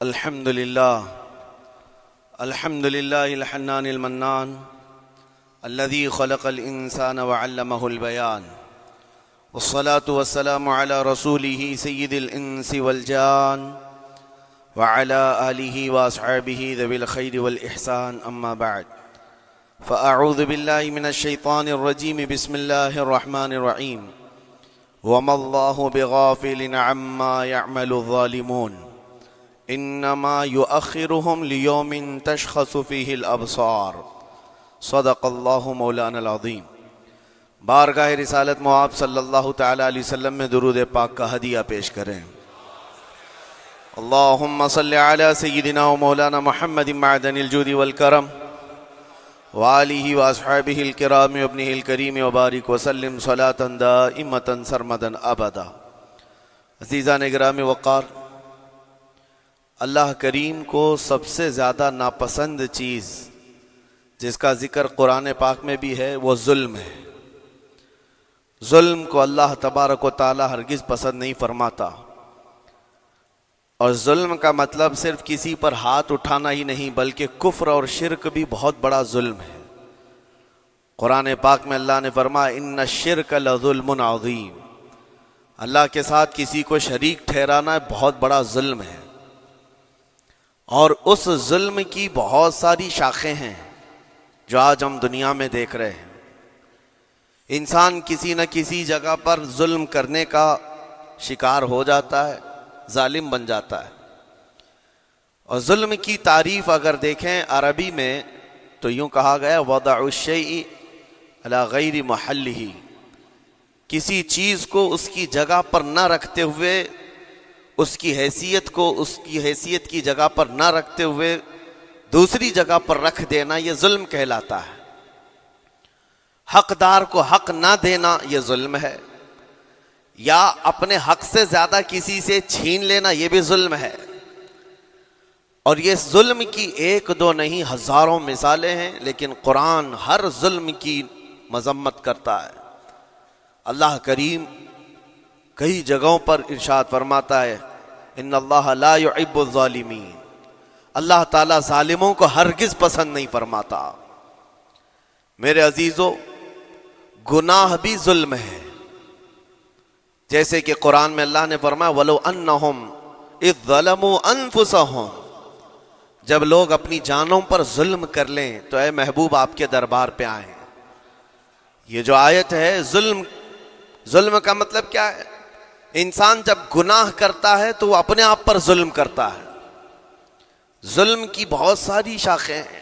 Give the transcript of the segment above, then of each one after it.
الحمد لله الحنان المنان الذي خلق الإنسان وعلمه البيان والصلاة والسلام على رسوله سيد الإنس والجان وعلى آله وأصحابه ذوي الخير والإحسان أما بعد فأعوذ بالله من الشيطان الرجيم بسم الله الرحمن الرحيم وما الله بغافل عما يعمل الظالمون انما يؤخرهم ليوم تشخص فيه الابصار صدق اللہ مولانا العظیم۔ بارگاہ رسالت مواب صلی اللہ تعالی علیہ وسلم میں درود پاک کا ہدیہ پیش کریں۔ اللہم صلی علی سیدنا و مولانا محمد معدن الجود والکرم وآلہ واصحابہ الکرام وابنہ الکریم وبارک وسلم صلاة دائمة سرمدا ابدا۔ عزیزان گرامی وقار، اللہ کریم کو سب سے زیادہ ناپسند چیز جس کا ذکر قرآن پاک میں بھی ہے وہ ظلم ہے۔ ظلم کو اللہ تبارک و تعالی ہرگز پسند نہیں فرماتا، اور ظلم کا مطلب صرف کسی پر ہاتھ اٹھانا ہی نہیں بلکہ کفر اور شرک بھی بہت بڑا ظلم ہے۔ قرآن پاک میں اللہ نے فرمایا ان الشرک لظلم عظیم، اللہ کے ساتھ کسی کو شریک ٹھہرانا بہت بڑا ظلم ہے، اور اس ظلم کی بہت ساری شاخیں ہیں جو آج ہم دنیا میں دیکھ رہے ہیں۔ انسان کسی نہ کسی جگہ پر ظلم کرنے کا شکار ہو جاتا ہے، ظالم بن جاتا ہے۔ اور ظلم کی تعریف اگر دیکھیں عربی میں تو یوں کہا گیا وضع الشیء علی غیر محلہ، کسی چیز کو اس کی جگہ پر نہ رکھتے ہوئے، اس کی حیثیت کو اس کی حیثیت کی جگہ پر نہ رکھتے ہوئے دوسری جگہ پر رکھ دینا، یہ ظلم کہلاتا ہے۔ حقدار کو حق نہ دینا یہ ظلم ہے، یا اپنے حق سے زیادہ کسی سے چھین لینا یہ بھی ظلم ہے۔ اور یہ ظلم کی ایک دو نہیں ہزاروں مثالیں ہیں، لیکن قرآن ہر ظلم کی مذمت کرتا ہے۔ اللہ کریم کئی جگہوں پر ارشاد فرماتا ہے ان اللہ لا يحب الظالمین، اللہ تعالیٰ ظالموں کو ہرگز پسند نہیں فرماتا۔ میرے عزیزو، گناہ بھی ظلم ہے، جیسے کہ قرآن میں اللہ نے فرمایا وَلَوْ أَنَّهُمْ إِذْ ظَلَمُوا أَنفُسَهُمْ، جب لوگ اپنی جانوں پر ظلم کر لیں تو اے محبوب آپ کے دربار پہ آئیں۔ یہ جو آیت ہے ظلم کا مطلب کیا ہے؟ انسان جب گناہ کرتا ہے تو وہ اپنے آپ پر ظلم کرتا ہے۔ ظلم کی بہت ساری شاخیں ہیں،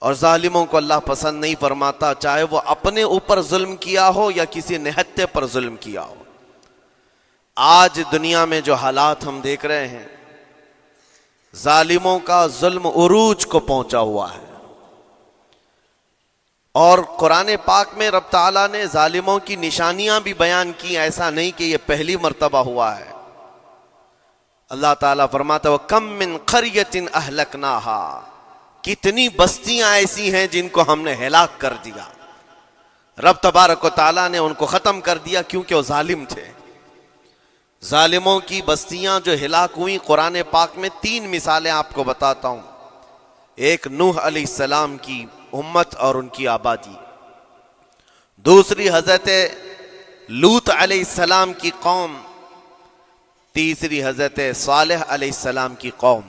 اور ظالموں کو اللہ پسند نہیں فرماتا، چاہے وہ اپنے اوپر ظلم کیا ہو یا کسی نہتے پر ظلم کیا ہو۔ آج دنیا میں جو حالات ہم دیکھ رہے ہیں، ظالموں کا ظلم عروج کو پہنچا ہوا ہے، اور قرآن پاک میں رب تعالیٰ نے ظالموں کی نشانیاں بھی بیان کی، ایسا نہیں کہ یہ پہلی مرتبہ ہوا ہے۔ اللہ تعالیٰ فرماتا ہے وَكَم مِّن قَرْيَةٍ أَهْلَكْنَاهَا، کتنی بستیاں ایسی ہیں جن کو ہم نے ہلاک کر دیا۔ رب تبارک و تعالیٰ نے ان کو ختم کر دیا کیونکہ وہ ظالم تھے۔ ظالموں کی بستیاں جو ہلاک ہوئیں، قرآن پاک میں 3 مثالیں آپ کو بتاتا ہوں۔ ایک نوح علیہ السلام کی امت اور ان کی آبادی، دوسری حضرت لوط علیہ السلام کی قوم، تیسری حضرت صالح علیہ السلام کی قوم۔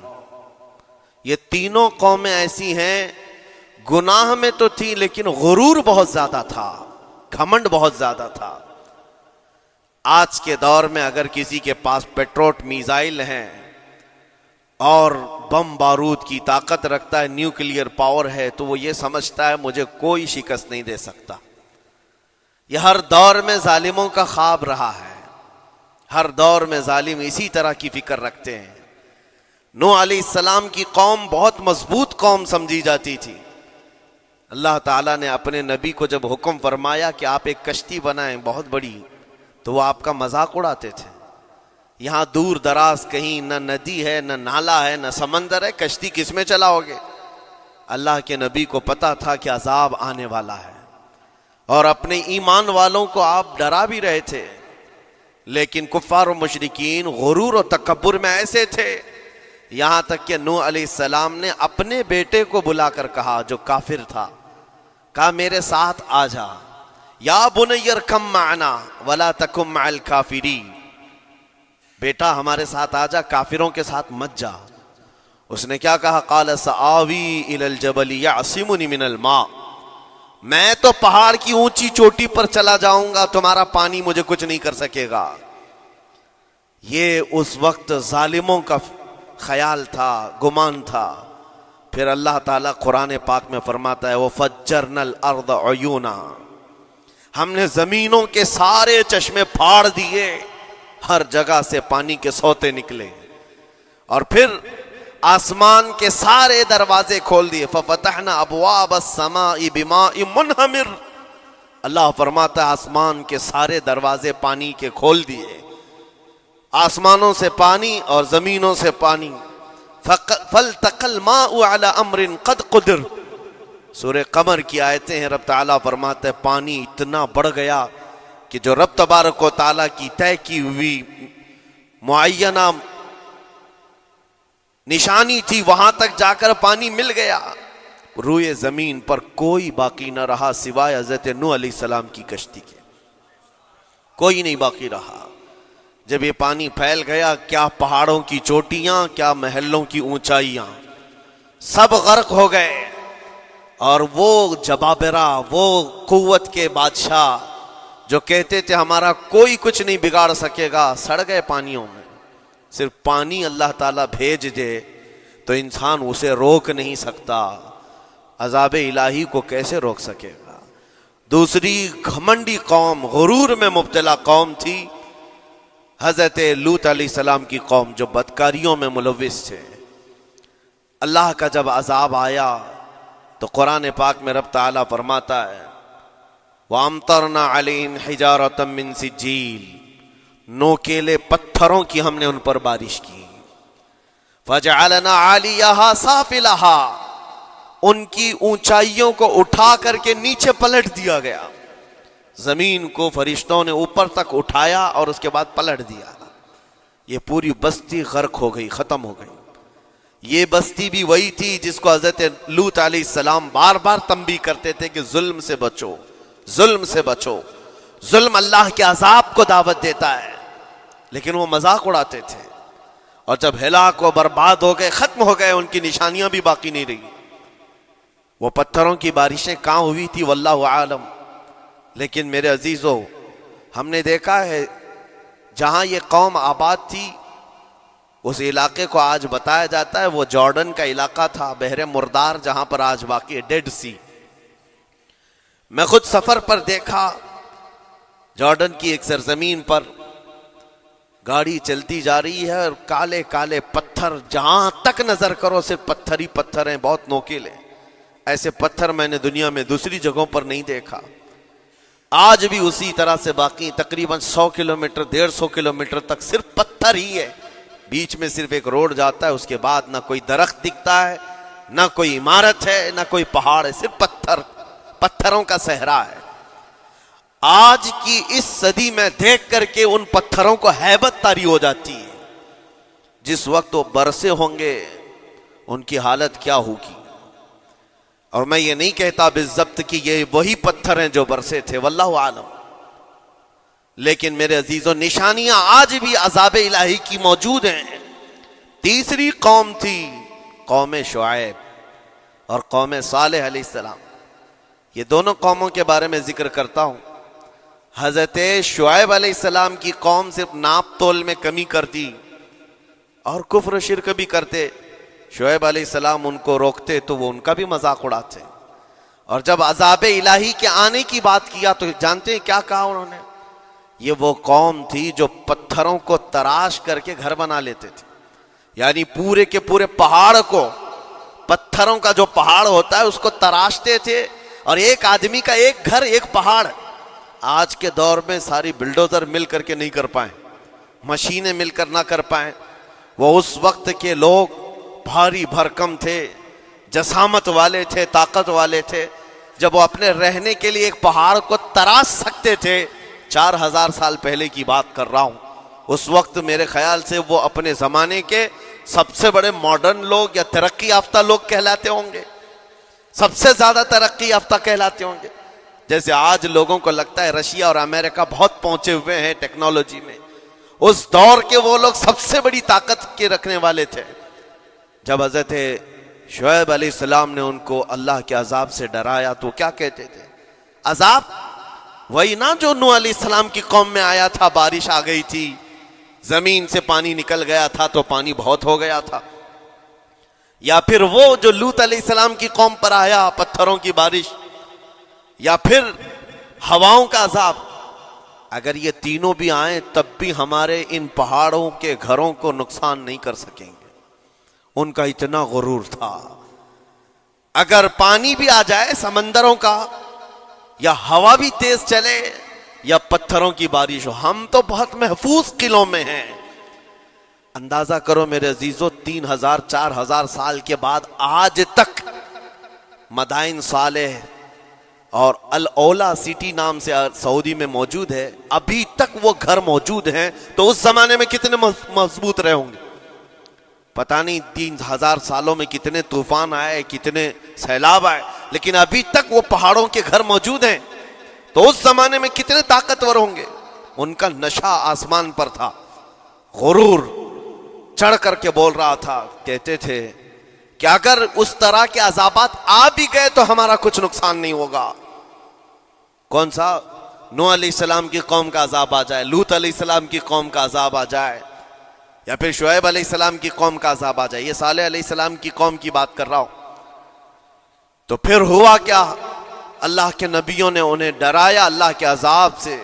یہ تینوں قومیں ایسی ہیں، گناہ میں تو تھی لیکن غرور بہت زیادہ تھا، گھمنڈ بہت زیادہ تھا۔ آج کے دور میں اگر کسی کے پاس پیٹروٹ میزائل ہیں اور بم بارود کی طاقت رکھتا ہے، نیوکلیئر پاور ہے، تو وہ یہ سمجھتا ہے مجھے کوئی شکست نہیں دے سکتا۔ یہ ہر دور میں ظالموں کا خواب رہا ہے، ہر دور میں ظالم اسی طرح کی فکر رکھتے ہیں۔ نوح علیہ السلام کی قوم بہت مضبوط قوم سمجھی جاتی تھی۔ اللہ تعالیٰ نے اپنے نبی کو جب حکم فرمایا کہ آپ ایک کشتی بنائیں بہت بڑی، تو وہ آپ کا مذاق اڑاتے تھے۔ یہاں دور دراز کہیں نہ ندی ہے، نہ نالا ہے، نہ سمندر ہے، کشتی کس میں چلاؤ گے؟ اللہ کے نبی کو پتا تھا کہ عذاب آنے والا ہے، اور اپنے ایمان والوں کو آپ ڈرا بھی رہے تھے، لیکن کفار و مشرکین غرور و تکبر میں ایسے تھے یہاں تک کہ نوح علیہ السلام نے اپنے بیٹے کو بلا کر کہا جو کافر تھا، کہا میرے ساتھ آ جا، یا بنی ارکم معنا ولا تکن مع الکافرین، بیٹا ہمارے ساتھ آ جا، کافروں کے ساتھ مت جا۔ اس نے کیا کہا؟ قال سآوی الی الجبل یعصمنی من الماء، میں تو پہاڑ کی اونچی چوٹی پر چلا جاؤں گا، تمہارا پانی مجھے کچھ نہیں کر سکے گا۔ یہ اس وقت ظالموں کا خیال تھا، گمان تھا۔ پھر اللہ تعالیٰ قرآن پاک میں فرماتا ہے وَفَجَّرْنَا الْأَرْضَ عُيُونًا، ہم نے زمینوں کے سارے چشمے پھاڑ دیے، ہر جگہ سے پانی کے سوتے نکلے، اور پھر آسمان کے سارے دروازے کھول دیے۔ فَفَتَحْنَا أَبْوَابَ السَّمَاءِ بِمَاءٍ مُنْهَمِرٍ، اللہ فرماتا ہے آسمان کے سارے دروازے پانی کے کھول دیے، آسمانوں سے پانی اور زمینوں سے پانی۔ فَالْتَقَى الْمَاءُ عَلَى أَمْرٍ قَدْ قُدِرَ، سورہ قمر کی آیتیں ہیں، رب تعالیٰ فرماتا ہے پانی اتنا بڑھ گیا کہ جو رب تبارک و تعالیٰ کی طے کی ہوئی معینہ نشانی تھی وہاں تک جا کر پانی مل گیا، روئے زمین پر کوئی باقی نہ رہا سوائے حضرت نوح علیہ السلام کی کشتی کے، کوئی نہیں باقی رہا۔ جب یہ پانی پھیل گیا، کیا پہاڑوں کی چوٹیاں، کیا محلوں کی اونچائیاں، سب غرق ہو گئے، اور وہ جبابرہ، وہ قوت کے بادشاہ جو کہتے تھے ہمارا کوئی کچھ نہیں بگاڑ سکے گا، سڑ گئے پانیوں میں۔ صرف پانی اللہ تعالیٰ بھیج دے تو انسان اسے روک نہیں سکتا، عذاب الہی کو کیسے روک سکے گا؟ دوسری گھمنڈی قوم، غرور میں مبتلا قوم تھی حضرت لوط علیہ السلام کی قوم، جو بدکاریوں میں ملوث تھے۔ اللہ کا جب عذاب آیا تو قرآن پاک میں رب تعالیٰ فرماتا ہے وَأَمْطَرْنَا عَلَيْهِمْ حِجَارَةً مِّن سِجِّيلٍ، نوکیلے پتھروں کی ہم نے ان پر بارش کی۔ فَجَعَلْنَا عَالِيَهَا سَافِلَهَا، ان کی اونچائیوں کو اٹھا کر کے نیچے پلٹ دیا گیا، زمین کو فرشتوں نے اوپر تک اٹھایا اور اس کے بعد پلٹ دیا۔ یہ پوری بستی غرق ہو گئی، ختم ہو گئی۔ یہ بستی بھی وہی تھی جس کو حضرت لوط علیہ السلام بار بار تنبیہ کرتے تھے کہ ظلم سے بچو، ظلم سے بچو، ظلم اللہ کے عذاب کو دعوت دیتا ہے، لیکن وہ مذاق اڑاتے تھے، اور جب ہلاک و برباد ہو گئے، ختم ہو گئے، ان کی نشانیاں بھی باقی نہیں رہی۔ وہ پتھروں کی بارشیں کہاں ہوئی تھی واللہ عالم، لیکن میرے عزیزو ہم نے دیکھا ہے جہاں یہ قوم آباد تھی اس علاقے کو آج بتایا جاتا ہے وہ جارڈن کا علاقہ تھا، بحر مردار جہاں پر آج باقی ہے، ڈیڈ سی۔ میں خود سفر پر دیکھا، جارڈن کی ایک سرزمین پر گاڑی چلتی جا رہی ہے اور کالے کالے پتھر، جہاں تک نظر کرو صرف پتھر ہی پتھر ہیں، بہت نوکیلے۔ ایسے پتھر میں نے دنیا میں دوسری جگہوں پر نہیں دیکھا۔ آج بھی اسی طرح سے باقی تقریباً 100 کلومیٹر 150 کلومیٹر تک صرف پتھر ہی ہے، بیچ میں صرف ایک روڈ جاتا ہے، اس کے بعد نہ کوئی درخت دکھتا ہے، نہ کوئی عمارت ہے، نہ کوئی پہاڑ ہے، صرف پتھر، پتھروں کا صحرا ہے۔ آج کی اس صدی میں دیکھ کر کے ان پتھروں کو ہیبت طاری ہو جاتی ہے، جس وقت وہ برسے ہوں گے ان کی حالت کیا ہوگی۔ اور میں یہ نہیں کہتا بالضبط کہ یہ وہی پتھر ہیں جو برسے تھے، واللہ عالم، لیکن میرے عزیزوں نشانیاں آج بھی عذاب الہی کی موجود ہیں۔ تیسری قوم تھی قوم شعیب اور قوم صالح علیہ السلام۔ یہ دونوں قوموں کے بارے میں ذکر کرتا ہوں۔ حضرت شعیب علیہ السلام کی قوم صرف ناپ تول میں کمی کرتی اور کفر و شرک بھی کرتے، شعیب علیہ السلام ان کو روکتے تو وہ ان کا بھی مذاق اڑاتے، اور جب عذاب الہی کے آنے کی بات کیا تو جانتے ہیں کیا کہا انہوں نے؟ یہ وہ قوم تھی جو پتھروں کو تراش کر کے گھر بنا لیتے تھے، یعنی پورے کے پورے پہاڑ کو، پتھروں کا جو پہاڑ ہوتا ہے اس کو تراشتے تھے، اور ایک آدمی کا ایک گھر ایک پہاڑ۔ آج کے دور میں ساری بلڈوزر مل کر کے نہیں کر پائیں، مشینیں مل کر نہ کر پائیں، وہ اس وقت کے لوگ بھاری بھرکم تھے، جسامت والے تھے، طاقت والے تھے، جب وہ اپنے رہنے کے لیے ایک پہاڑ کو تراش سکتے تھے۔ 4000 سال پہلے کی بات کر رہا ہوں، اس وقت میرے خیال سے وہ اپنے زمانے کے سب سے بڑے ماڈرن لوگ یا ترقی یافتہ لوگ کہلاتے ہوں گے، سب سے زیادہ ترقی یافتہ کہلاتے ہوں گے. جیسے آج لوگوں کو لگتا ہے رشیا اور امریکہ بہت پہنچے ہوئے ہیں ٹیکنالوجی میں، اس دور کے وہ لوگ سب سے بڑی طاقت کے رکھنے والے تھے. جب حضرت شعیب علیہ السلام نے ان کو اللہ کے عذاب سے ڈرایا تو کیا کہتے تھے؟ عذاب وہی نا جو نوح علیہ السلام کی قوم میں آیا تھا، بارش آ گئی تھی، زمین سے پانی نکل گیا تھا تو پانی بہت ہو گیا تھا. یا پھر وہ جو لوط علیہ السلام کی قوم پر آیا، پتھروں کی بارش، یا پھر ہواؤں کا عذاب. اگر یہ تینوں بھی آئیں تب بھی ہمارے ان پہاڑوں کے گھروں کو نقصان نہیں کر سکیں گے. ان کا اتنا غرور تھا. اگر پانی بھی آ جائے سمندروں کا، یا ہوا بھی تیز چلے، یا پتھروں کی بارش ہو، ہم تو بہت محفوظ قلعوں میں ہیں. اندازہ کرو میرے عزیزو، 3000 4000 سال کے بعد آج تک مدائن صالح اور الاولا سٹی نام سے سعودی میں موجود ہے، ابھی تک وہ گھر موجود ہیں. تو اس زمانے میں کتنے مضبوط رہے ہوں گے؟ پتہ نہیں 3000 سالوں میں کتنے طوفان آئے، کتنے سیلاب آئے، لیکن ابھی تک وہ پہاڑوں کے گھر موجود ہیں. تو اس زمانے میں کتنے طاقتور ہوں گے. ان کا نشہ آسمان پر تھا، غرور چڑھ کر کے بول رہا تھا. کہتے تھے کہ اگر اس طرح کے عذابات آ بھی گئے تو ہمارا کچھ نقصان نہیں ہوگا. کون سا؟ نوح علیہ السلام کی قوم کا عذاب آ جائے، لوط علیہ السلام کی قوم کا عذاب آ جائے، یا پھر شعیب علیہ السلام کی قوم کا عذاب آ جائے. یہ صالح علیہ السلام کی قوم کی بات کر رہا ہوں. تو پھر ہوا کیا؟ اللہ کے نبیوں نے انہیں ڈرایا اللہ کے عذاب سے.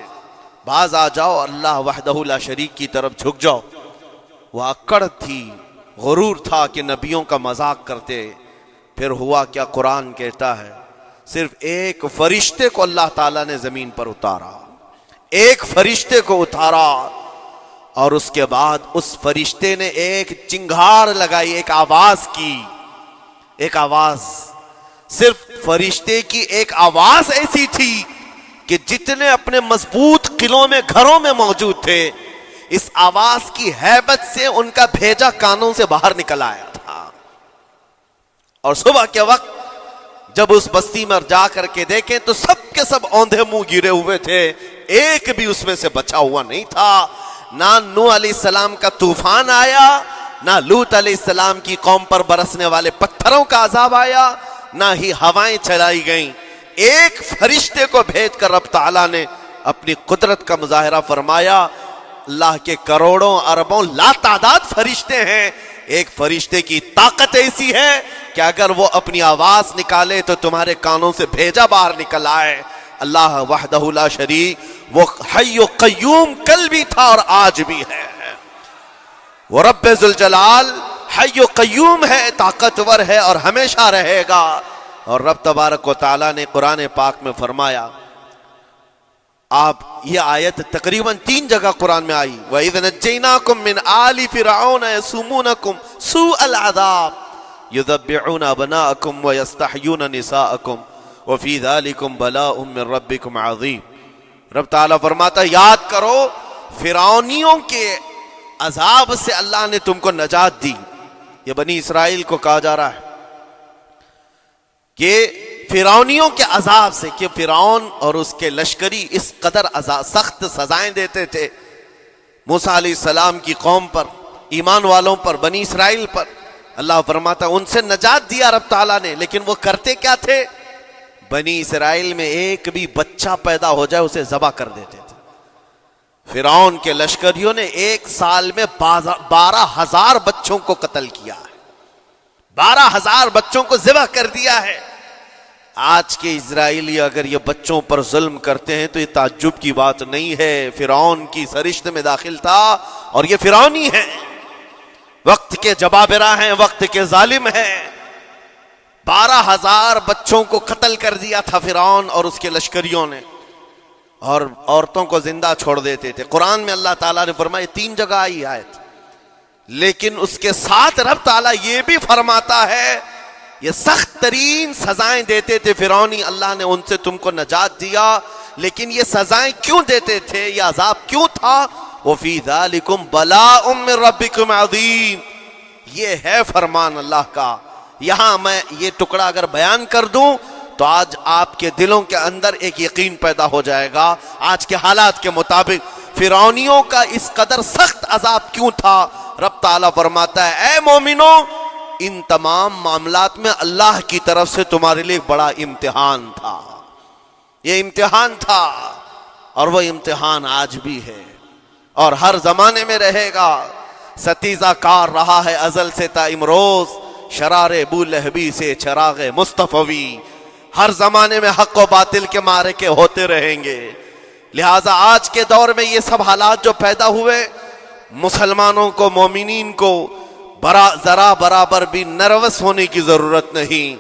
باز آ جاؤ، اللہ وحدہ لا شریک کی طرف جھک جاؤ. وہ اکڑ تھی، غرور تھا کہ نبیوں کا مذاق کرتے. پھر ہوا کیا؟ قرآن کہتا ہے صرف ایک فرشتے کو اللہ تعالیٰ نے زمین پر اتارا، ایک فرشتے کو اتارا، اور اس کے بعد اس فرشتے نے ایک چنگھاڑ لگائی، ایک آواز کی. ایک آواز، صرف فرشتے کی ایک آواز ایسی تھی کہ جتنے اپنے مضبوط قلعوں میں گھروں میں موجود تھے، اس آواز کی ہیبت سے ان کا بھیجا کانوں سے باہر نکل آیا تھا. اور صبح کے وقت جب اس بستی میں جا کر کے دیکھیں تو سب کے سب اوندھے منہ گرے ہوئے تھے، ایک بھی اس میں سے بچا ہوا نہیں تھا. نہ نوح علیہ السلام کا طوفان آیا، نہ لوط علیہ السلام کی قوم پر برسنے والے پتھروں کا عذاب آیا، نہ ہی ہوائیں چلائی گئیں. ایک فرشتے کو بھیج کر رب تعالیٰ نے اپنی قدرت کا مظاہرہ فرمایا. اللہ کے کروڑوں اربوں لا تعداد فرشتے ہیں، ایک فرشتے کی طاقت ایسی ہے کہ اگر وہ اپنی آواز نکالے تو تمہارے کانوں سے بھیجا باہر نکل آئے. اللہ وحدہ لا شریک، وہ حی و قیوم کل بھی تھا اور آج بھی ہے. وہ رب ذوالجلال حی و قیوم ہے، طاقتور ہے اور ہمیشہ رہے گا. اور رب تبارک و تعالیٰ نے قرآن پاک میں فرمایا، آپ یہ آیت تقریباً 3 جگہ قرآن میں آئی، وَإِذْ نَجَّيْنَاكُمْ مِنْ آلِ فِرْعَوْنَ يَسُومُونَكُمْ سُوءَ الْعَذَابِ يُذَبِّحُونَ أَبْنَاءَكُمْ وَيَسْتَحْيُونَ نِسَاءَكُمْ وَفِي ذَلِكُمْ بَلَاءٌ مِّن رَبِّكُمْ عَظِيمٌ. رب تعالیٰ فرماتا ہے یاد کرو فرعونیوں کے عذاب سے اللہ نے تم کو نجات دی. یہ بنی اسرائیل کو کہا جا رہا ہے کہ فرعونیوں کے عذاب سے، کہ فرعون اور اس کے لشکری اس قدر سخت سزائیں دیتے تھے موسیٰ علیہ السلام کی قوم پر، ایمان والوں پر، بنی اسرائیل پر. اللہ فرماتا ان سے نجات دیا رب تعالیٰ نے، لیکن وہ کرتے کیا تھے؟ بنی اسرائیل میں ایک بھی بچہ پیدا ہو جائے اسے ذبح کر دیتے تھے. فرعون کے لشکریوں نے ایک سال میں 12,000 بچوں کو قتل کیا ہے، 12,000 بچوں کو ذبح کر دیا ہے. آج کے اسرائیلی اگر یہ بچوں پر ظلم کرتے ہیں تو یہ تعجب کی بات نہیں ہے. فرعون کی سرشت میں داخل تھا اور یہ فرعونی ہیں، وقت کے جبابرہ ہیں، وقت کے ظالم ہیں. 12,000 بچوں کو قتل کر دیا تھا فرعون اور اس کے لشکریوں نے، اور عورتوں کو زندہ چھوڑ دیتے تھے. قرآن میں اللہ تعالیٰ نے فرمایا 3 جگہ آئی آیت، لیکن اس کے ساتھ رب تعالیٰ یہ بھی فرماتا ہے یہ سخت ترین سزائیں دیتے تھے فرعونی، اللہ نے ان سے تم کو نجات دیا. لیکن یہ سزائیں کیوں دیتے تھے، یہ عذاب کیوں تھا؟ وَفِي ذَلِكُمْ بَلَاءٌ مِّن رَبِّكُمْ عَظِيمٌ. یہ ہے فرمان اللہ کا. یہاں میں یہ ٹکڑا اگر بیان کر دوں تو آج آپ کے دلوں کے اندر ایک یقین پیدا ہو جائے گا. آج کے حالات کے مطابق فرعونیوں کا اس قدر سخت عذاب کیوں تھا؟ رب تعالیٰ فرماتا ہے اے مومنو، ان تمام معاملات میں اللہ کی طرف سے تمہارے لیے بڑا امتحان تھا. یہ امتحان تھا اور وہ امتحان آج بھی ہے اور ہر زمانے میں رہے گا. ستیزہ کار رہا ہے ازل سے تا امروز، شرار ابو لہبی سے چراغ مصطفی. ہر زمانے میں حق و باطل کے معرکے ہوتے رہیں گے. لہٰذا آج کے دور میں یہ سب حالات جو پیدا ہوئے، مسلمانوں کو، مومنین کو ذرا برابر بھی نروس ہونے کی ضرورت نہیں.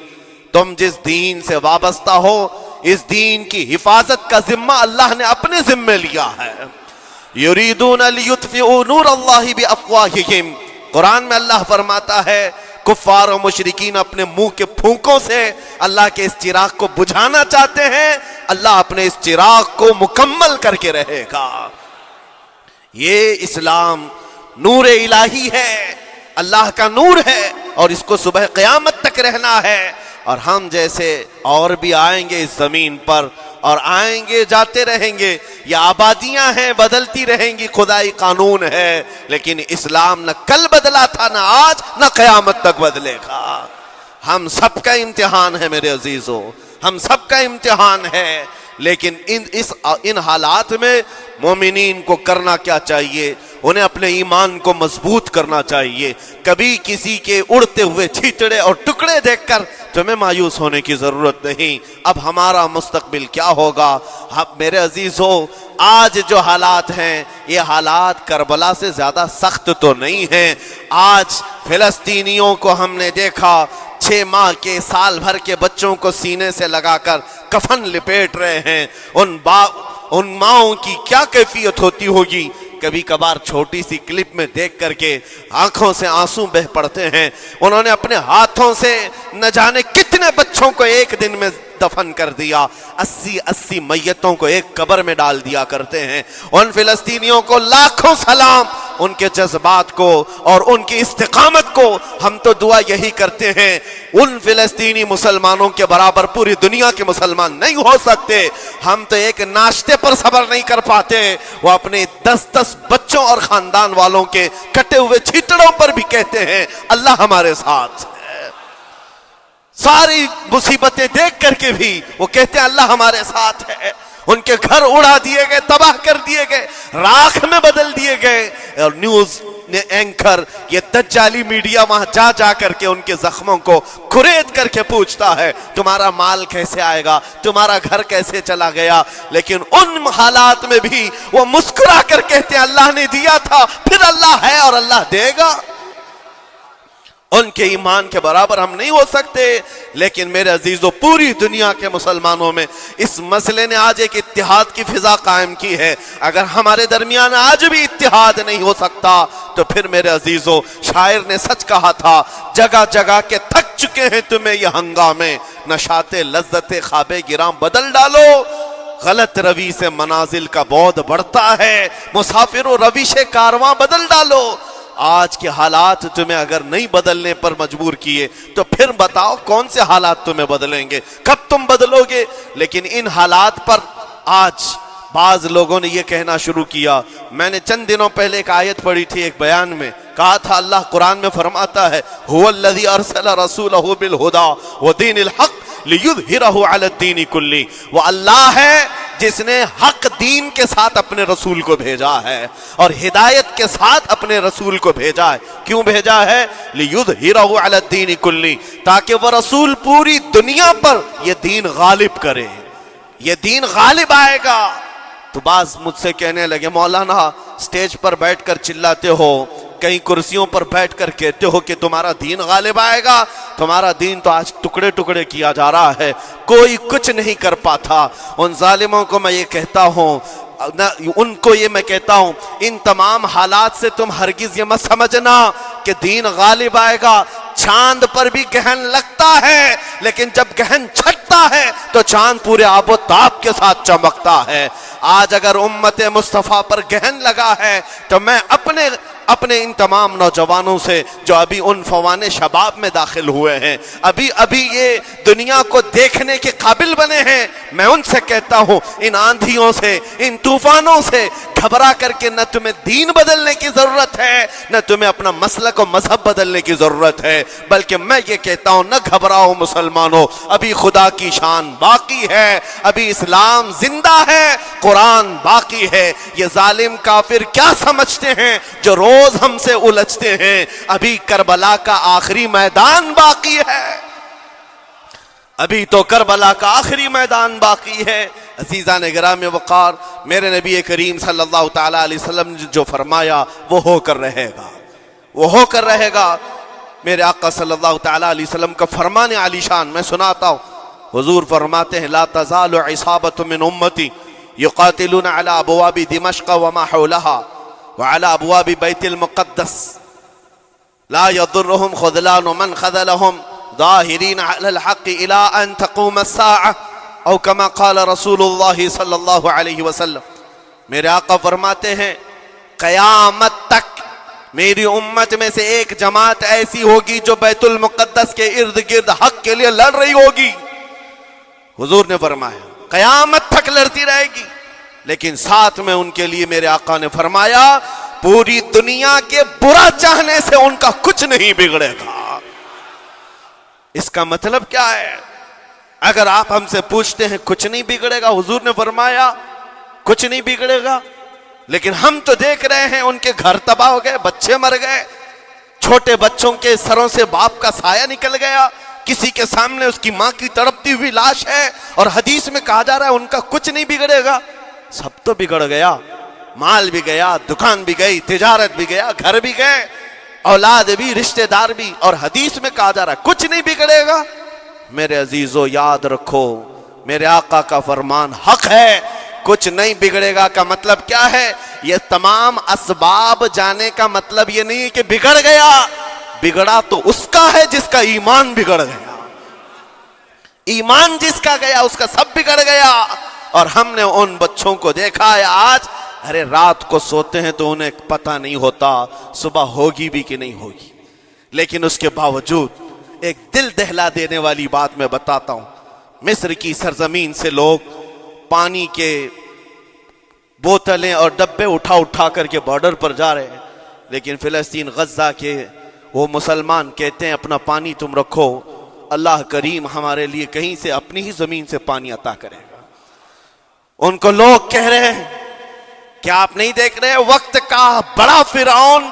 تم جس دین سے وابستہ ہو، اس دین کی حفاظت کا ذمہ اللہ نے اپنے ذمے لیا ہے. یریدون لیطفئوا نور اللہ بافواہہم. قرآن میں اللہ فرماتا ہے کفار و مشرکین اپنے منہ کے پھونکوں سے اللہ کے اس چراغ کو بجھانا چاہتے ہیں، اللہ اپنے اس چراغ کو مکمل کر کے رہے گا. یہ اسلام نور الہی ہے، اللہ کا نور ہے اور اس کو صبح قیامت تک رہنا ہے. اور ہم جیسے اور بھی آئیں گے اس زمین پر اور آئیں گے جاتے رہیں گے. یہ آبادیاں ہیں، بدلتی رہیں گی، خدائی قانون ہے، لیکن اسلام نہ کل بدلا تھا، نہ آج، نہ قیامت تک بدلے گا. ہم سب کا امتحان ہے میرے عزیزو، ہم سب کا امتحان ہے. لیکن ان حالات میں مومنین کو کرنا کیا چاہیے؟ انہیں اپنے ایمان کو مضبوط کرنا چاہیے. کبھی کسی کے اڑتے ہوئے چھیٹڑے اور ٹکڑے دیکھ کر تمہیں مایوس ہونے کی ضرورت نہیں. اب ہمارا مستقبل کیا ہوگا؟ میرے عزیزو، آج جو حالات ہیں یہ حالات کربلا سے زیادہ سخت تو نہیں ہیں. آج فلسطینیوں کو ہم نے دیکھا 6 ماہ کے، سال بھر کے بچوں کو سینے سے لگا کر کفن لپیٹ رہے ہیں. ان ماؤں کی کیا کیفیت ہوتی ہوگی؟ کبھی کبھار چھوٹی سی کلپ میں دیکھ کر کے آنکھوں سے آنسو بہ پڑتے ہیں. انہوں نے اپنے ہاتھوں سے نہ جانے کتنے بچوں کو ایک دن میں دفن کر دیا. 80 میتوں کو ایک قبر میں ڈال دیا کرتے ہیں. ان فلسطینیوں کو لاکھوں سلام، ان کے جذبات کو اور ان کی استقامت کو. ہم تو دعا یہی کرتے ہیں ان فلسطینی مسلمانوں کے برابر پوری دنیا کے مسلمان نہیں ہو سکتے. ہم تو ایک ناشتے پر صبر نہیں کر پاتے، وہ اپنے 10 بچوں اور خاندان والوں کے کٹے ہوئے چھیٹڑوں پر بھی کہتے ہیں اللہ ہمارے ساتھ ہے. ساری مصیبتیں دیکھ کر کے بھی وہ کہتے ہیں اللہ ہمارے ساتھ ہے. ان کے گھر اڑا دیے گئے، تباہ کر دیے گئے، راکھ میں بدل دیے گئے. اور نیوز اینکر، یہ دجالی میڈیا وہاں جا کر کے ان کے زخموں کو کھرید کر کے پوچھتا ہے تمہارا مال کیسے آئے گا، تمہارا گھر کیسے چلا گیا. لیکن ان حالات میں بھی وہ مسکرا کر کہتے ہیں اللہ نے دیا تھا، پھر اللہ ہے اور اللہ دے گا. ان کے ایمان کے برابر ہم نہیں ہو سکتے. لیکن میرے عزیزو، پوری دنیا کے مسلمانوں میں اس مسئلے نے آج ایک اتحاد کی فضا قائم کی ہے. اگر ہمارے درمیان آج بھی اتحاد نہیں ہو سکتا تو پھر میرے عزیزو، شاعر نے سچ کہا تھا جگہ جگہ کے تھک چکے ہیں تمہیں یہ ہنگامے، نشاط لذت خواب گراں بدل ڈالو. غلط روی سے منازل کا بعد بڑھتا ہے، مسافر و روش کارواں بدل ڈالو. آج کے حالات تمہیں اگر نہیں بدلنے پر مجبور کیے تو پھر بتاؤ کون سے حالات تمہیں بدلیں گے، کب تم بدلو گے؟ لیکن ان حالات پر آج بعض لوگوں نے یہ کہنا شروع کیا. میں نے چند دنوں پہلے ایک آیت پڑھی تھی، ایک بیان میں کہا تھا اللہ قرآن میں فرماتا ہے هو الذی ارسل رسولہ بالہدی ودین الحق لیظہرہ علی الدین کلہ. وہ اللہ ہے جس نے حق دین کے ساتھ اپنے رسول کو بھیجا ہے اور ہدایت کے ساتھ اپنے رسول کو بھیجا ہے. کیوں بھیجا ہے؟ لیظہرہ علی الدین کلہ، تاکہ وہ رسول پوری دنیا پر یہ دین غالب کرے. یہ دین غالب آئے گا. تو بعض مجھ سے کہنے لگے مولانا سٹیج پر بیٹھ کر چلاتے ہو، کئی کرسیوں پر بیٹھ کر کہتے ہو کہ تمہارا دین غالب آئے گا. تمہارا دین تو آج ٹکڑے ٹکڑے کیا جا رہا ہے، کوئی کچھ نہیں کر پاتا. ان ظالموں کو میں یہ کہتا ہوں، ان کو یہ میں کہتا ہوں، ان تمام حالات سے تم ہرگز یہ مت سمجھنا کہ دین غالب آئے گا. چاند پر بھی گہن لگتا ہے، لیکن جب گہن چھٹتا ہے تو چاند پورے آب و تاب کے ساتھ چمکتا ہے. آج اگر امت مصطفیٰ پر گہن لگا ہے تو میں اپنے ان تمام نوجوانوں سے جو ابھی ان فوان شباب میں داخل ہوئے ہیں، ابھی یہ دنیا کو دیکھنے کے قابل بنے ہیں، میں ان سے کہتا ہوں ان آندھیوں سے، ان طوفانوں سے گھبرا کر کے نہ تمہیں دین بدلنے کی ضرورت ہے، نہ تمہیں اپنا مسلک و مذہب بدلنے کی ضرورت ہے، بلکہ میں یہ کہتا ہوں نہ گھبراؤ مسلمانوں، ابھی خدا کی شان باقی ہے، ابھی اسلام زندہ ہے، قرآن باقی ہے۔ یہ ظالم کافر کیا سمجھتے ہیں جو روز ہم سے الجھتے ہیں؟ ابھی کربلا کا آخری میدان باقی ہے، ابھی تو کربلا کا آخری میدان باقی ہے۔ عزیزان گرامی وقار، میرے نبی کریم صلی اللہ تعالی علیہ وسلم نے جو فرمایا وہ ہو کر رہے گا، وہ ہو کر رہے گا۔ میرے آقا صلی اللہ تعالی علیہ وسلم کا فرمان عالی شان میں سناتا ہوں۔ حضور فرماتے ہیں لا تزال عصابۃ من امتی یقاتلون علی ابواب دمشق وما حولها وعلى ابواب بیت المقدس لا يضرهم خذلان من خذلهم ظاہرین علی الحق الى ان تقوم الساعة او کما قال رسول اللہ صلی اللہ علیہ وسلم۔ میرے آقا فرماتے ہیں قیامت تک میری امت میں سے ایک جماعت ایسی ہوگی جو بیت المقدس کے ارد گرد حق کے لیے لڑ رہی ہوگی۔ حضور نے فرمایا قیامت تک لڑتی رہے گی، لیکن ساتھ میں ان کے لیے میرے آقا نے فرمایا پوری دنیا کے برا چاہنے سے ان کا کچھ نہیں بگڑے گا۔ اس کا مطلب کیا ہے؟ اگر آپ ہم سے پوچھتے ہیں کچھ نہیں بگڑے گا، حضور نے فرمایا کچھ نہیں بگڑے گا، لیکن ہم تو دیکھ رہے ہیں ان کے گھر تباہ ہو گئے، بچے مر گئے، چھوٹے بچوں کے سروں سے باپ کا سایہ نکل گیا، کسی کے سامنے اس کی ماں کی تڑپتی ہوئی لاش ہے، اور حدیث میں کہا جا رہا ہے ان کا کچھ نہیں بگڑے گا۔ سب تو بگڑ گیا، مال بھی گیا، دکان بھی گئی، تجارت بھی گیا، گھر بھی گئے، اولاد بھی، رشتہ دار بھی، اور حدیث میں کہا جا رہا ہے کچھ نہیں بگڑے گا۔ میرے عزیزو یاد رکھو میرے آقا کا فرمان حق ہے، کچھ نہیں بگڑے گا کا مطلب کیا ہے؟ یہ تمام اسباب جانے کا مطلب یہ نہیں کہ بگڑ گیا، بگڑا تو اس کا ہے جس کا ایمان بگڑ گیا، ایمان جس کا گیا اس کا سب بگڑ گیا۔ اور ہم نے ان بچوں کو دیکھا ہے آج، ارے رات کو سوتے ہیں تو انہیں پتہ نہیں ہوتا صبح ہوگی بھی کہ نہیں ہوگی، لیکن اس کے باوجود ایک دل دہلا دینے والی بات میں بتاتا ہوں۔ مصر کی سرزمین سے لوگ پانی کے بوتلیں اور ڈبے اٹھا کر کے بارڈر پر جا رہے ہیں، لیکن فلسطین غزہ کے وہ مسلمان کہتے ہیں اپنا پانی تم رکھو، اللہ کریم ہمارے لیے کہیں سے اپنی ہی زمین سے پانی عطا کرے گا۔ ان کو لوگ کہہ رہے ہیں کیا آپ نہیں دیکھ رہے وقت کا بڑا فرعون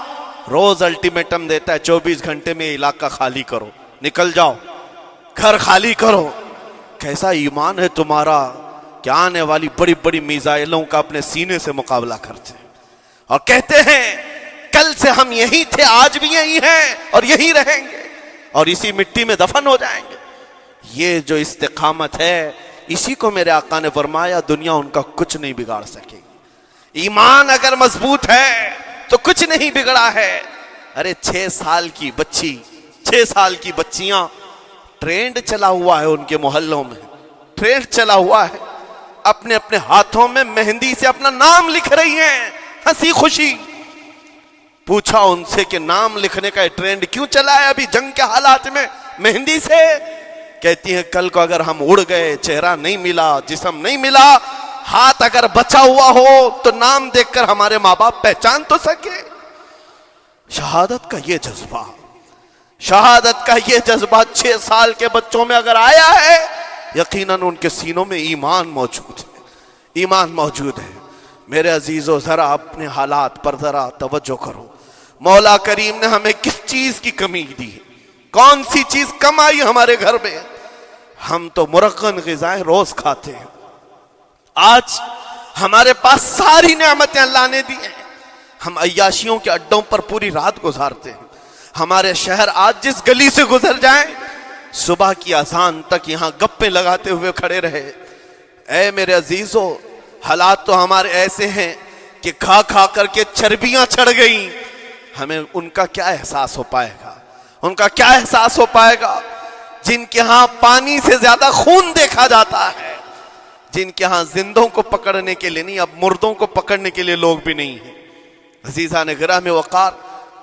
روز الٹیمیٹم دیتا ہے 24 گھنٹے میں علاقہ خالی کرو، نکل جاؤ، گھر خالی کرو۔ کیسا ایمان ہے تمہارا کہ آنے والی بڑی بڑی میزائلوں کا اپنے سینے سے مقابلہ کرتے ہیں، اور کہتے ہیں کل سے ہم یہی تھے، آج بھی یہی ہیں اور یہی رہیں گے اور اسی مٹی میں دفن ہو جائیں گے۔ یہ جو استقامت ہے، اسی کو میرے آقا نے فرمایا دنیا ان کا کچھ نہیں بگاڑ سکے گی۔ ایمان اگر مضبوط ہے تو کچھ نہیں بگڑا ہے۔ ارے 6 سال کی بچی، 6 سال کی بچیاں، ٹرینڈ چلا ہوا ہے ان کے محلوں میں، ٹرینڈ چلا ہوا ہے، اپنے اپنے ہاتھوں میں مہندی سے اپنا نام لکھ رہی ہیں ہنسی خوشی۔ پوچھا ان سے کہ نام لکھنے کا ٹرینڈ کیوں چلا ہے ابھی جنگ کے حالات میں مہندی سے؟ کہتی ہیں کل کو اگر ہم اڑ گئے، چہرہ نہیں ملا، جسم نہیں ملا، ہاتھ اگر بچا ہوا ہو تو نام دیکھ کر ہمارے ماں باپ پہچان تو سکے۔ شہادت کا یہ جذبہ، شہادت کا یہ جذبہ 6 سال کے بچوں میں اگر آیا ہے، یقیناً ان کے سینوں میں ایمان موجود ہے، ایمان موجود ہے۔ میرے عزیزو ذرا اپنے حالات پر ذرا توجہ کرو، مولا کریم نے ہمیں کس چیز کی کمی دی ہے؟ کون سی چیز کم آئی ہمارے گھر میں؟ ہم تو مرغن غذائیں روز کھاتے ہیں، آج ہمارے پاس ساری نعمتیں اللہ نے دی ہیں، ہم عیاشیوں کے اڈوں پر پوری رات گزارتے ہیں۔ ہمارے شہر آج جس گلی سے گزر جائیں صبح کی اذان تک یہاں گپیں لگاتے ہوئے کھڑے رہے۔ اے میرے عزیزو، حالات تو ہمارے ایسے ہیں کہ کھا کھا کر کے چربیاں چڑھ گئیں، ہمیں ان کا کیا احساس ہو پائے گا؟ ان کا کیا احساس ہو پائے گا جن کے ہاں پانی سے زیادہ خون دیکھا جاتا ہے، جن کے ہاں زندوں کو پکڑنے کے لیے نہیں، اب مردوں کو پکڑنے کے لیے لوگ بھی نہیں ہیں۔ عزیزان گرامی وقار،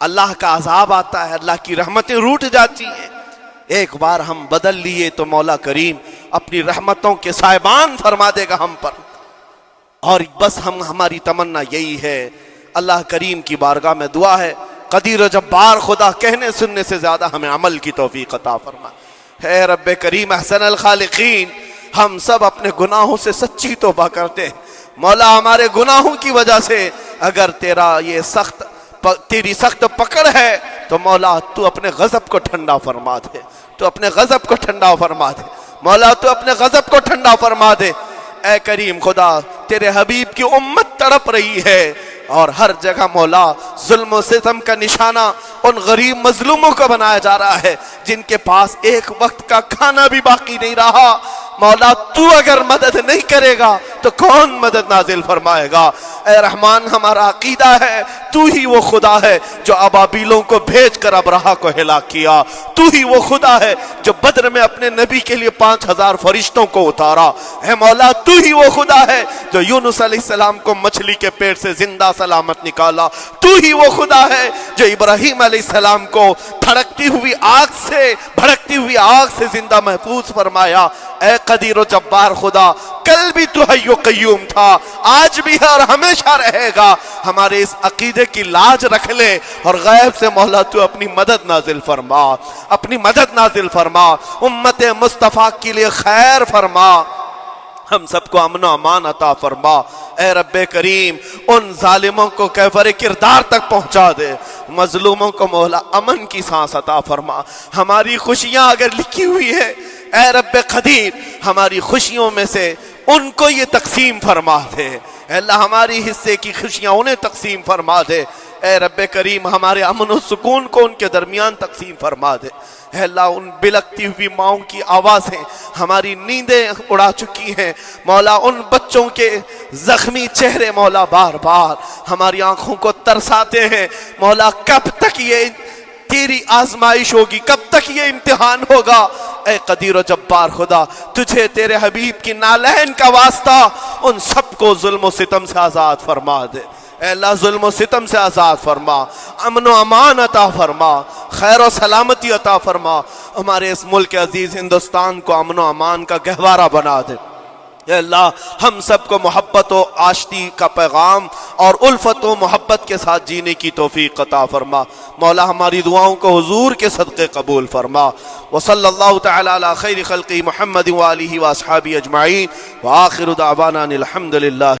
اللہ کا عذاب آتا ہے، اللہ کی رحمتیں روٹ جاتی ہیں۔ ایک بار ہم بدل لیے تو مولا کریم اپنی رحمتوں کے سائبان فرما دے گا ہم پر، اور بس ہماری تمنا یہی ہے۔ اللہ کریم کی بارگاہ میں دعا ہے، قدیر و جبار خدا کہنے سننے سے زیادہ ہمیں عمل کی توفیق عطا فرما۔ اے رب کریم احسن الخالقین، ہم سب اپنے گناہوں سے سچی توبہ کرتے ہیں مولا۔ ہمارے گناہوں کی وجہ سے اگر تیری سخت پکڑ ہے تو مولا تو اپنے غضب کو ٹھنڈا فرما دے، تو اپنے غضب کو ٹھنڈا فرما دے مولا، تو اپنے غضب کو ٹھنڈا فرما دے۔ اے کریم خدا، تیرے حبیب کی امت تڑپ رہی ہے، اور ہر جگہ مولا ظلم و ستم کا نشانہ ان غریب مظلوموں کو بنایا جا رہا ہے جن کے پاس ایک وقت کا کھانا بھی باقی نہیں رہا۔ مولا تو اگر مدد نہیں کرے گا تو کون مدد نازل فرمائے گا؟ اے رحمان، ہمارا عقیدہ ہے تو ہی وہ خدا ہے جو ابابیلوں کو بھیج کر ابرہہ کو ہلاک کیا، تو ہی وہ خدا ہے جو بدر میں اپنے نبی کے لیے 5000 فرشتوں کو اتارا۔ اے مولا، تو ہی وہ خدا ہے جو یونس علیہ السلام کو مچھلی کے پیٹ سے زندہ سلامت نکالا، تو ہی وہ خدا ہے جو ابراہیم علیہ السلام کو بھڑکتی ہوئی آگ سے زندہ محفوظ فرمایا۔ اے قدیر و جبار خدا، کل بھی تو حی و قیوم تھا، آج بھی ہے اور ہمیشہ رہے گا۔ ہمارے اس عقیدے کی لاج رکھ لے، اور غیب سے مولا تو اپنی مدد نازل فرما، اپنی مدد نازل فرما، امت مصطفیٰ کے لیے خیر فرما، ہم سب کو امن و امان عطا فرما۔ اے رب کریم، ان ظالموں کو کیفر کردار تک پہنچا دے، مظلوموں کو مولا امن کی سانس عطا فرما۔ ہماری خوشیاں اگر لکھی ہوئی ہے اے رب قدیر، ہماری خوشیوں میں سے ان کو یہ تقسیم فرما دے۔ اے اللہ، ہماری حصے کی خوشیاں انہیں تقسیم فرما دے۔ اے رب کریم، ہمارے امن و سکون کو ان کے درمیان تقسیم فرما دے۔ اے اللہ، ان بلکتی ہوئی ماؤں کی آوازیں ہماری نیندیں اڑا چکی ہیں مولا، ان بچوں کے زخمی چہرے مولا بار بار ہماری آنکھوں کو ترساتے ہیں مولا۔ کب تک یہ تیری آزمائش ہوگی، کب تک یہ امتحان ہوگا؟ اے قدیر و جبار خدا، تجھے تیرے حبیب کی نالین کا واسطہ ان سب کو ظلم و ستم سے آزاد فرما دے۔ اے اللہ، ظلم و ستم سے آزاد فرما، امن و امان عطا فرما، خیر و سلامتی عطا فرما۔ ہمارے اس ملک عزیز ہندوستان کو امن و امان کا گہوارہ بنا دے۔ اے اللہ، ہم سب کو محبت و آشتی کا پیغام اور الفت و محبت کے ساتھ جینے کی توفیق عطا فرما۔ مولا، ہماری دعاؤں کو حضور کے صدقے قبول فرما۔ وصلی اللہ تعالی علی خیر خلقہ محمد وآلہ واصحابہ اجمعین، وآخر دعوانا الحمد للہ۔